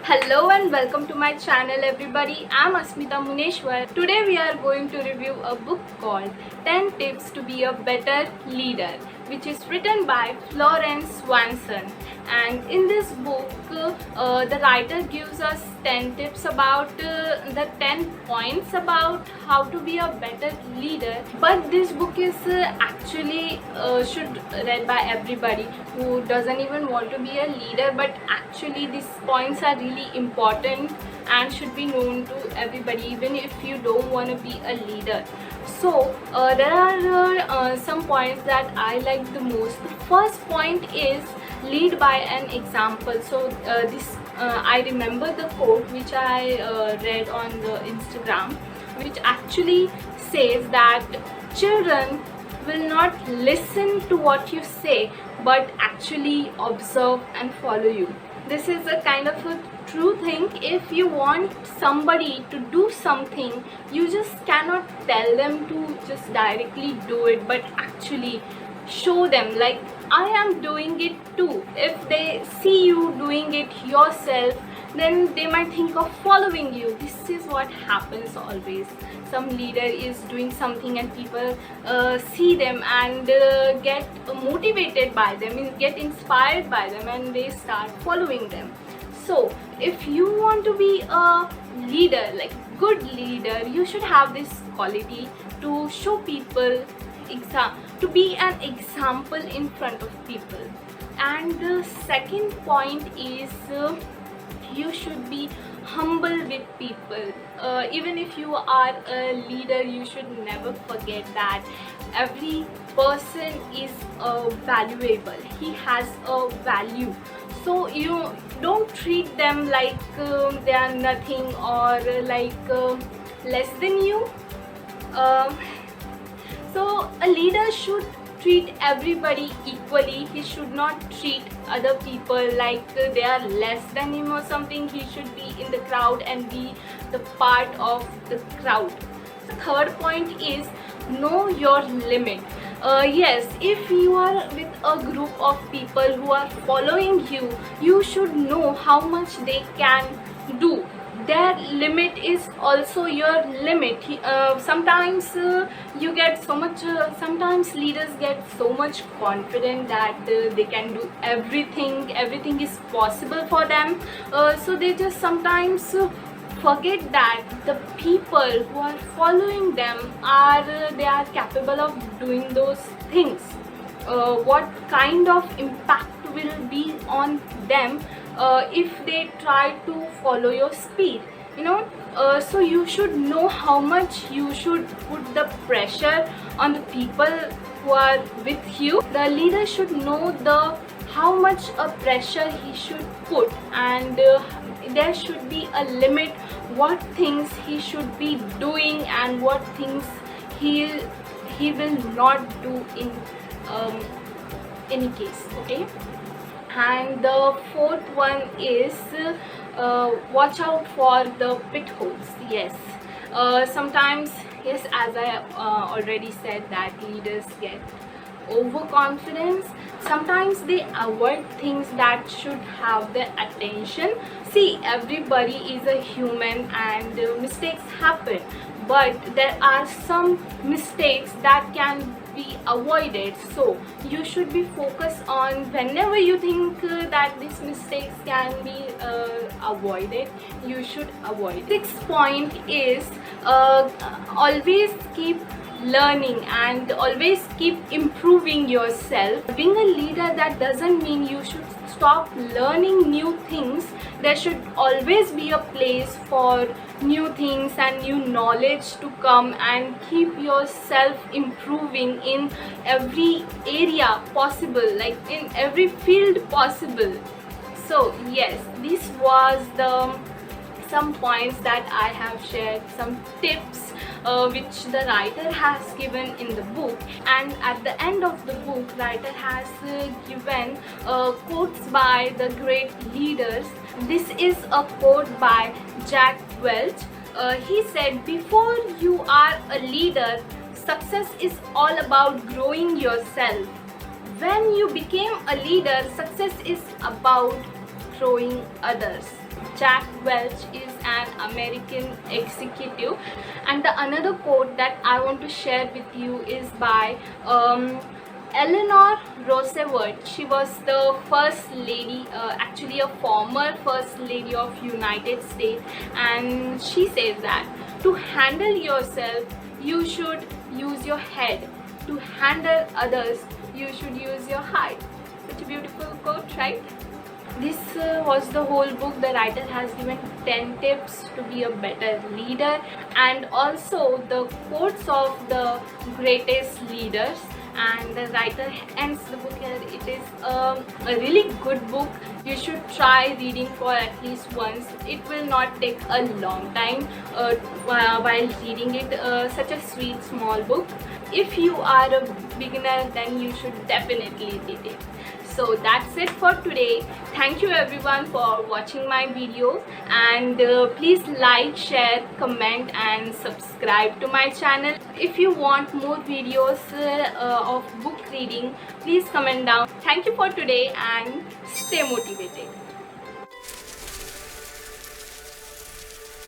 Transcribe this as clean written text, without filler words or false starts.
Hello and welcome to my channel everybody. I'm Asmita Muneshwar. Today we are going to review a book called 10 Tips to be a Better Leader, which is written by Florence Swanson. And in this book, the writer gives us 10 tips about the 10 points about how to be a better leader. But this book is actually should read by everybody who doesn't even want to be a leader, but actually these points are really important and should be known to everybody, even if you don't want to be a leader. So there are some points that I like the most. The first point is lead by an example. So I remember the quote which I read on the Instagram, which actually says that children will not listen to what you say but actually observe and follow you. This is a kind of a true thing. If you want somebody to do something, you just cannot tell them to just directly do it, but actually show them, like, I am doing it too. If they see you doing it yourself, then they might think of following you. This is what happens always. Some leader is doing something and people see them and get motivated by them, get inspired by them, and they start following them. So if you want to be a leader, like good leader, you should have this quality to show people, to be an example in front of people. And the second point is you should be humble with people. Even if you are a leader, you should never forget that every person is valuable. He has a value. So you don't treat them like they are nothing or like less than you. So a leader should treat everybody equally. He should not treat other people like they are less than him or something. He should be in the crowd and be the part of the crowd. The third point is know your limit. Yes, if you are with a group of people who are following you, you should know how much they can do. Their limit is also your limit. Sometimes you get so much, sometimes leaders get so much confident that they can do everything is possible for them. So they just sometimes forget that the people who are following them they are capable of doing those things. What kind of impact will be on them if they try to follow your speed, so you should know how much you should put the pressure on the people who are with you. The leader should know how much pressure he should put, and there should be a limit what things he should be doing and what things he will not do in any case. Okay. And the fourth one is watch out for the pitfalls. Yes, sometimes, yes, as I already said, that leaders get overconfidence. Sometimes they avoid things that should have their attention. See, everybody is a human and mistakes happen, but there are some mistakes that can be avoided. So you should be focused on, whenever you think that these mistakes can be avoided, you should avoid. Sixth point is always keep learning and always keep improving yourself. Being a leader, that doesn't mean you should stop learning new things. There should always be a place for new things and new knowledge to come, and keep yourself improving in every area possible, like in every field possible. So yes, this was some points that I have shared, some tips which the writer has given in the book. And at the end of the book, writer has given quotes by the great leaders. This is a quote by Jack Welch. He said, "Before you are a leader, success is all about growing yourself. When you became a leader, success is about growing others." Jack Welch is an American executive. And the another quote that I want to share with you is by Eleanor Roosevelt. She was the first lady, actually a former first lady of United States, and she says that to handle yourself you should use your head, to handle others you should use your heart. Such a beautiful quote, right? This was the whole book. The writer has given 10 tips to be a better leader, and also the quotes of the greatest leaders. And the writer ends the book here. It is a really good book. You should try reading for at least once. It will not take a long time while reading it. Such a sweet small book. If you are a beginner, then you should definitely read it. So that's it for today. Thank you everyone for watching my videos, and please like, share, comment and subscribe to my channel. If you want more videos of book reading, please comment down. Thank you for today and stay motivated.